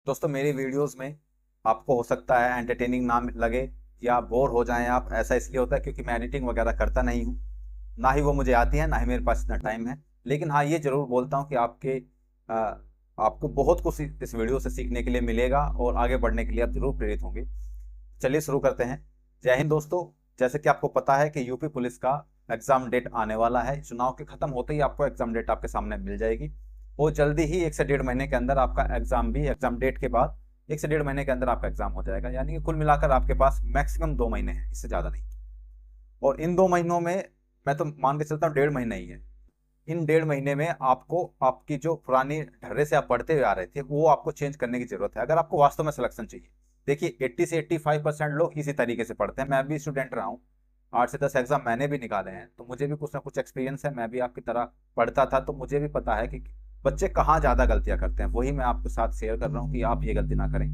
दोस्तों मेरी वीडियोस में आपको हो सकता है एंटरटेनिंग ना लगे या बोर हो जाएं आप। ऐसा इसलिए होता है क्योंकि मैं एडिटिंग वगैरह करता नहीं हूँ, ना ही वो मुझे आती है, ना ही मेरे पास इतना टाइम है। लेकिन हाँ, ये जरूर बोलता हूँ कि आपको बहुत कुछ इस वीडियो से सीखने के लिए मिलेगा और आगे बढ़ने के लिए आप जरूर प्रेरित होंगे। चलिए शुरू करते हैं। जय हिंद दोस्तों। जैसे कि आपको पता है कि यूपी पुलिस का एग्जाम डेट आने वाला है। चुनाव के खत्म होते ही आपको एग्जाम डेट आपके सामने मिल जाएगी और जल्दी ही 1 से 1.5 महीने के अंदर आपका एग्जाम भी, एग्जाम डेट के बाद 1 से 1.5 महीने के अंदर आपका एग्जाम हो जाएगा। यानी कि कुल मिलाकर आपके पास मैक्सिमम 2 महीने हैं, इससे ज्यादा नहीं। और इन 2 महीनों में मैं तो मान के चलता हूँ 1.5 महीना ही है। इन 1.5 महीने में आपको आपकी जो पुरानी ढर्रे से आप पढ़ते हुए आ रहे थे वो आपको चेंज करने की जरूरत है, अगर आपको वास्तव में सिलेक्शन चाहिए। देखिए 80 से 85% लोग इसी तरीके से पढ़ते हैं। मैं भी स्टूडेंट रहा हूँ, 8 से 10 एग्जाम मैंने भी निकाले हैं, तो मुझे भी कुछ ना कुछ एक्सपीरियंस है। मैं भी आपकी तरह पढ़ता था, तो मुझे भी पता है कि बच्चे कहाँ ज्यादा गलतियां करते हैं। वही मैं आपके साथ शेयर कर रहा हूँ कि आप ये गलती ना करें।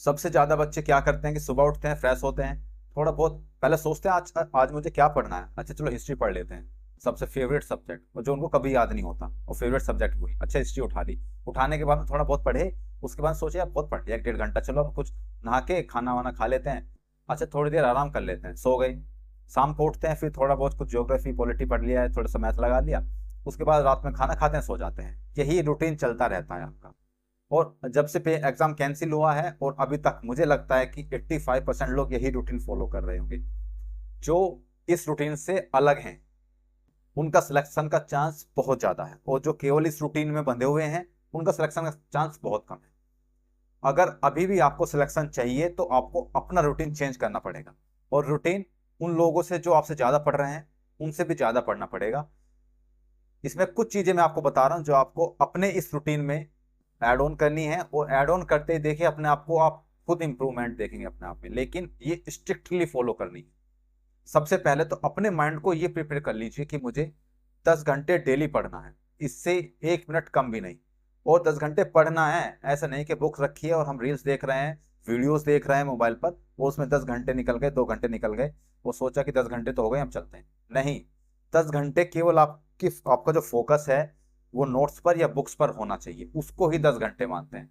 सबसे ज्यादा बच्चे क्या करते हैं कि सुबह उठते हैं, फ्रेश होते हैं, थोड़ा बहुत पहले सोचते हैं आज आज मुझे क्या पढ़ना है। अच्छा चलो हिस्ट्री पढ़ लेते हैं, सबसे फेवरेट सब्जेक्ट, और जो उनको कभी याद नहीं होता, और फेवरेट सब्जेक्ट वही। अच्छा हिस्ट्री उठा ली, उठाने के बाद में थोड़ा बहुत पढ़े, उसके बाद सोचे अब बहुत पढ़ लिया 1-1.5 घंटा, चलो अब कुछ नहा के खाना वाना खा लेते हैं। अच्छा थोड़ी देर आराम कर लेते हैं, सो गए। शाम को उठते हैं, फिर थोड़ा बहुत कुछ ज्योग्राफी पॉलिटी पढ़ लिया है, थोड़ा सा मैथ लगा लिया। उसके बाद रात में खाना खाते हैं, सो जाते हैं। यही रूटीन चलता रहता है आपका। और जब से पे एग्जाम कैंसिल हुआ है और अभी तक मुझे लगता है कि 85% लोग यही रूटीन फॉलो कर रहे होंगे। जो इस रूटीन से अलग हैं उनका सिलेक्शन का चांस बहुत ज्यादा है, और जो केवल इस रूटीन में बंधे हुए हैं उनका सिलेक्शन का चांस बहुत कम है। अगर अभी भी आपको सिलेक्शन चाहिए तो आपको अपना रूटीन चेंज करना पड़ेगा, और रूटीन उन लोगों से जो आपसे ज्यादा पढ़ रहे हैं उनसे भी ज्यादा पढ़ना पड़ेगा। इसमें कुछ चीजें मैं आपको बता रहा हूं जो आपको अपने इस रूटीन में ऐड ऑन करनी है, और ऐड ऑन करते ही देखिए अपने आप को, आप खुद इंप्रूवमेंट देखेंगे अपने आप में। लेकिन ये स्ट्रिक्टली फॉलो करनी है। सबसे पहले तो अपने माइंड को ये प्रिपेयर कर लीजिए कि मुझे 10 घंटे डेली पढ़ना है, इससे 1 मिनट कम भी नहीं। और 10 घंटे पढ़ना है, ऐसा नहीं कि बुक रखी है और हम रील्स देख रहे हैं, वीडियोस देख रहे हैं मोबाइल पर, वो उसमें 10 घंटे निकल गए, 2 घंटे निकल गए, वो सोचा कि 10 घंटे तो हो गए, हम चलते हैं। नहीं, 10 घंटे केवल आपकी, आपका जो फोकस है वो नोट्स पर या बुक्स पर होना चाहिए, उसको ही 10 घंटे मानते हैं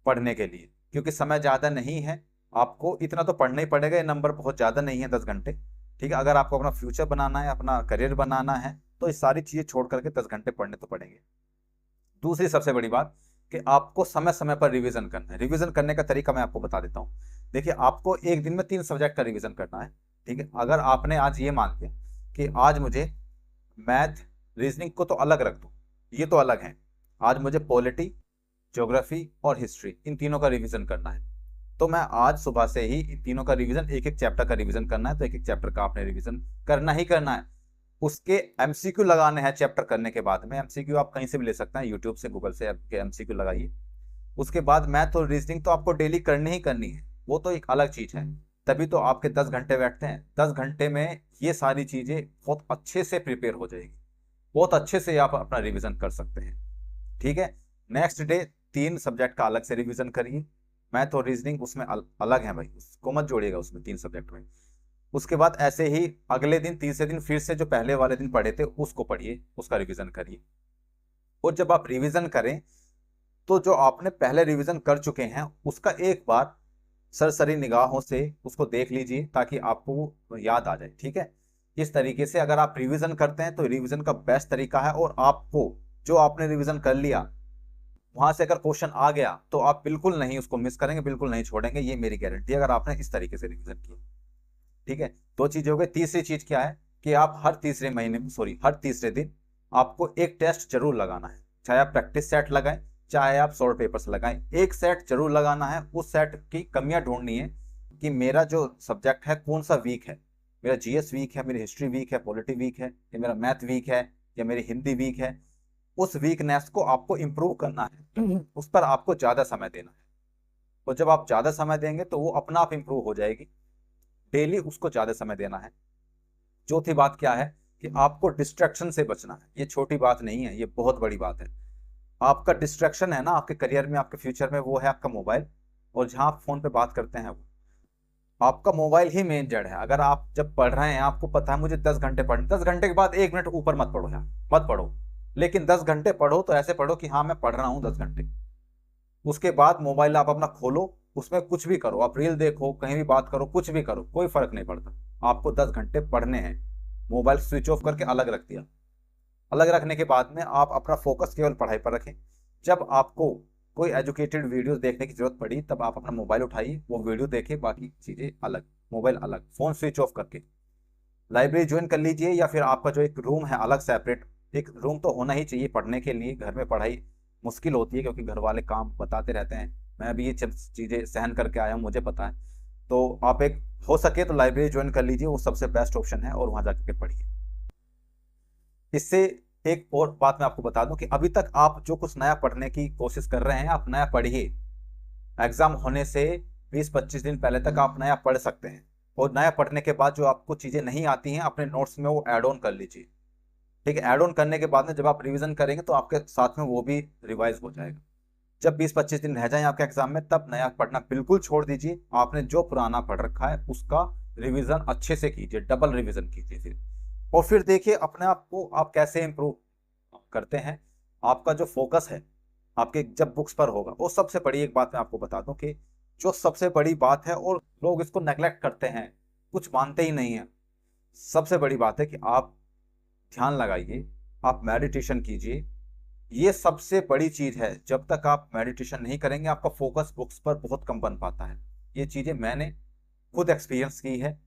पढ़ने के लिए। क्योंकि समय ज्यादा नहीं है, आपको इतना तो पढ़ना ही पड़ेगा, ये नंबर बहुत ज्यादा नहीं है 10 घंटे। ठीक है, अगर आपको अपना फ्यूचर बनाना है, अपना करियर बनाना है, तो ये सारी चीजें छोड़ करके 10 घंटे पढ़ने तो पड़ेंगे। दूसरी सबसे बड़ी बात कि आपको समय समय पर रिवीजन करना है। रिवीजन करने का तरीका मैं आपको बता देता हूँ। देखिए आपको एक दिन में 3 सब्जेक्ट का रिवीजन करना है। ठीक है, अगर आपने आज ये मान लिया कि आज मुझे मैथ, रीजनिंग को तो अलग रख दो, ये तो अलग है, आज मुझे पॉलिटी, ज्योग्राफी और हिस्ट्री, इन तीनों का रिवीजन करना है, तो मैं आज सुबह से ही इन तीनों का रिवीजन, एक एक चैप्टर का रिवीजन करना है, तो एक एक चैप्टर का आपने रिवीजन करना ही करना है। उसके एमसीक्यू लगाने हैं चैप्टर करने के बाद में। एमसीक्यू आप कहीं से भी ले सकते हैं, यूट्यूब से, गूगल से आपके एमसीक्यू लगाइए। उसके बाद मैथ और रीजनिंग तो आपको डेली करनी ही करनी है, वो तो एक अलग चीज है। तभी तो आपके 10 घंटे बैठते हैं। 10 घंटे में ये सारी चीजें बहुत अच्छे से प्रिपेयर हो जाएगी, बहुत अच्छे से आप अपना रिवीजन कर सकते हैं। ठीक है, नेक्स्ट डे 3 सब्जेक्ट का अलग से रिवीजन करिए। मैथ और रीजनिंग उसमें अलग है भाई, उसको मत जोड़िएगा उसमें 3 सब्जेक्ट में। उसके बाद ऐसे ही अगले दिन, तीसरे दिन फिर से जो पहले वाले दिन पढ़े थे उसको पढ़िए, उसका रिवीजन करिए। और जब आप रिवीजन करें तो जो आपने पहले रिवीजन कर चुके हैं उसका एक बार सरसरी निगाहों से उसको देख लीजिए, ताकि आपको वो याद आ जाए। ठीक है, इस तरीके से अगर आप रिवीजन करते हैं तो रिवीजन का बेस्ट तरीका है। और आपको जो आपने रिवीजन कर लिया वहां से अगर क्वेश्चन आ गया तो आप बिल्कुल नहीं उसको मिस करेंगे, बिल्कुल नहीं छोड़ेंगे, ये मेरी गारंटी है, अगर आपने इस तरीके से रिवीजन किया। ठीक है, 2 चीज हो गई। तीसरी चीज क्या है कि आप हर तीसरे महीने में, सॉरी, हर तीसरे दिन आपको एक टेस्ट जरूर लगाना है। चाहे आप प्रैक्टिस सेट लगाएं, चाहे आप शॉर्ट पेपर्स लगाएं, एक सेट जरूर लगाना है। उस सेट की कमियां ढूंढनी है कि मेरा जो सब्जेक्ट है कौन सा वीक है। मेरा जीएस वीक है, मेरी हिस्ट्री वीक है, पॉलिटी वीक है, या मेरा मैथ वीक है, या मेरी हिंदी वीक है। उस वीकनेस को आपको इंप्रूव करना है, उस पर आपको ज्यादा समय देना है। और जब आप ज्यादा समय देंगे तो वो अपना आप इंप्रूव हो जाएगी। डेली उसको ज्यादा समय देना है। चौथी बात क्या है कि आपको डिस्ट्रैक्शन से बचना है। ये छोटी बात नहीं है, ये बहुत बड़ी बात है। आपका डिस्ट्रैक्शन है ना आपके करियर में, आपके फ्यूचर में, वो है आपका मोबाइल। और जहां आप फोन पे बात करते हैं वो आपका मोबाइल ही मेन जड़ है। अगर आप जब पढ़ रहे हैं, आपको पता है मुझे 10 घंटे पढ़ने, 10 घंटे के बाद 1 मिनट ऊपर मत पढ़ो यार, मत पढ़ो। लेकिन 10 घंटे पढ़ो तो ऐसे पढ़ो कि हाँ मैं पढ़ रहा हूँ 10 घंटे। उसके बाद मोबाइल आप अपना खोलो, उसमें कुछ भी करो, आप रील देखो, कहीं भी बात करो, कुछ भी करो, कोई फर्क नहीं पड़ता। आपको 10 घंटे पढ़ने हैं। मोबाइल स्विच ऑफ करके अलग रख दिया। अलग रखने के बाद में आप अपना फोकस केवल पढ़ाई पर रखें। जब आपको कोई एजुकेटेड वीडियो देखने की जरूरत पड़ी तब आप अपना मोबाइल उठाइए, वो वीडियो देखें, बाकी चीजें अलग, मोबाइल अलग, फोन स्विच ऑफ करके। लाइब्रेरी ज्वाइन कर लीजिए, या फिर आपका जो एक रूम है अलग सेपरेट, एक रूम तो होना ही चाहिए पढ़ने के लिए। घर में पढ़ाई मुश्किल होती है क्योंकि घर वाले काम बताते रहते हैं। मैं भी ये चीज़ें सहन करके आया हूँ, मुझे पता है। तो आप एक हो सके तो लाइब्रेरी ज्वाइन कर लीजिए, वो सबसे बेस्ट ऑप्शन है, और वहाँ जाकर के पढ़िए। इससे एक और बात मैं आपको बता दूं कि अभी तक आप जो कुछ नया पढ़ने की कोशिश कर रहे हैं, आप नया पढ़िए। एग्जाम होने से 20-25 दिन पहले तक आप नया पढ़ सकते हैं। और नया पढ़ने के बाद जो आपको चीज़ें नहीं आती हैं अपने नोट्स में वो ऐड ऑन कर लीजिए। ठीक है, ऐड ऑन करने के बाद में जब आप रिवीजन करेंगे तो आपके साथ में वो भी रिवाइज हो जाएगा। जब 20-25 दिन रह जाए आपके एग्जाम में तब नया पढ़ना बिल्कुल छोड़ दीजिए। आपने जो पुराना पढ़ रखा है उसका रिवीजन अच्छे से कीजिए, डबल रिवीजन कीजिए फिर। और फिर देखिए अपने आप को आप कैसे इंप्रूव करते हैं। आपका जो फोकस है आपके जब बुक्स पर होगा, वो सबसे बड़ी एक बात मैं आपको बता दूं कि जो सबसे बड़ी बात है और लोग इसको नेग्लेक्ट करते हैं, कुछ मानते ही नहीं है। सबसे बड़ी बात है कि आप ध्यान लगाइए, आप मेडिटेशन कीजिए। ये सबसे बड़ी चीज है। जब तक आप मेडिटेशन नहीं करेंगे आपका फोकस बुक्स पर बहुत कम बन पाता है। ये चीजें मैंने खुद एक्सपीरियंस की है।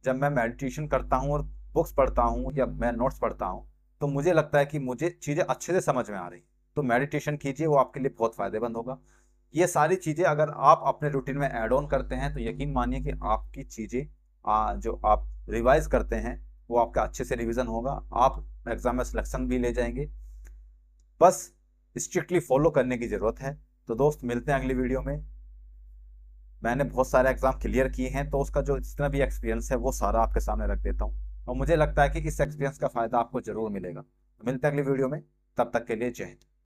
जब मैं मेडिटेशन करता हूँ और बुक्स पढ़ता हूँ या मैं नोट्स पढ़ता हूँ तो मुझे लगता है कि मुझे चीज़ें अच्छे से समझ में आ रही। तो मेडिटेशन कीजिए, वो आपके लिए बहुत फायदेमंद होगा। ये सारी चीज़ें अगर आप अपने रूटीन में ऐड ऑन करते हैं तो यकीन मानिए कि आपकी चीज़ें जो आप रिवाइज करते हैं वो आपका अच्छे से रिवीजन होगा, आप एग्जाम में सिलेक्शन भी ले जाएंगे। बस स्ट्रिक्टली फॉलो करने की ज़रूरत है। तो दोस्त मिलते हैं अगली वीडियो में। मैंने बहुत सारे एग्जाम क्लियर किए हैं तो उसका जो जितना भी एक्सपीरियंस है वो सारा आपके सामने रख देता हूँ, और मुझे लगता है कि इस एक्सपीरियंस का फायदा आपको जरूर मिलेगा। तो मिलते हैं अगली वीडियो में, तब तक के लिए जय हिंद।